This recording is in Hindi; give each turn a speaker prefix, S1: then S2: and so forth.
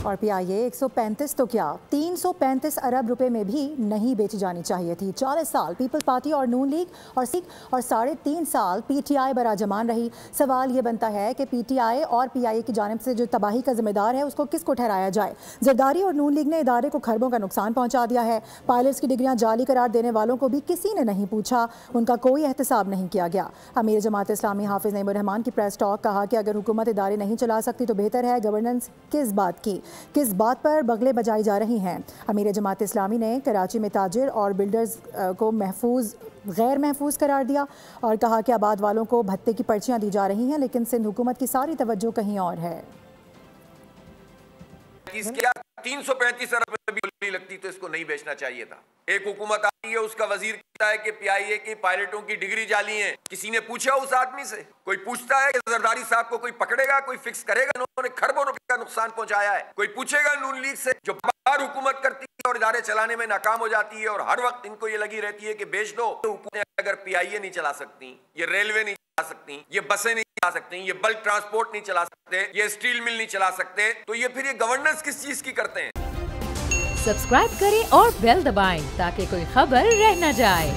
S1: और पीआईए 135 तो क्या 335 अरब रुपए में भी नहीं बेची जानी चाहिए थी। 40 साल पीपल पार्टी और नून लीग और 3.5 साल पीटीआई बराजमान रही। सवाल ये बनता है कि पीटीआई और पीआईए की जानिब से जो तबाही का जिम्मेदार है उसको किसको ठहराया जाए। जरदारी और नून लीग ने इदारे को खरबों का नुकसान पहुंचा दिया है। पायलट्स की डिग्रियां जाली करार देने वालों को भी किसी ने नहीं पूछा, उनका कोई एहतसाब नहीं किया गया। अमीर जमात इस्लामी हाफिज नईमुर रहमान की प्रेस टॉक, कहा कि अगर हुकूमत इदारे नहीं चला सकती तो बेहतर है गवर्नेंस किस बात पर बगले बजाई जा रही हैं। अमीर जमात इस्लामी ने कराची में ताजिर और बिल्डर्स को गैर महफूज करार दिया और कहा कि आबाद वालों को भत्ते की पर्चियां दी जा रही हैं, लेकिन सिंध हुकूमत की सारी तवज्जो कहीं और है।
S2: 335 अरब में भी गोली लगती तो इसको नहीं बेचना चाहिए था। एक हुकूमत आती है, उसका वजीर कहता है कि पीआईए की पायलटों की डिग्री जाली है। किसी ने पूछा उस आदमी से? कोई पूछता है कि जरदारी साहब को कोई पकड़ेगा, कोई फिक्स करेगा? उन्होंने खरबों रुपए का नुकसान पहुंचाया है। कोई पूछेगा नून लीग से, जो बार हुकूमत करती है और इदारे चलाने में नाकाम हो जाती है और हर वक्त इनको ये लगी रहती है कि बेच दो। तो हुकूमत अगर पीआईए नहीं चला सकती, ये रेलवे नहीं चला सकती, ये बसें नहीं चला सकती, ये बल्क ट्रांसपोर्ट नहीं चला सकते, ये स्टील मिल नहीं चला सकते, तो ये फिर ये गवर्नेंस किस चीज की करते हैं?
S3: सब्सक्राइब करें और बेल दबाएं ताकि कोई खबर रह न जाए।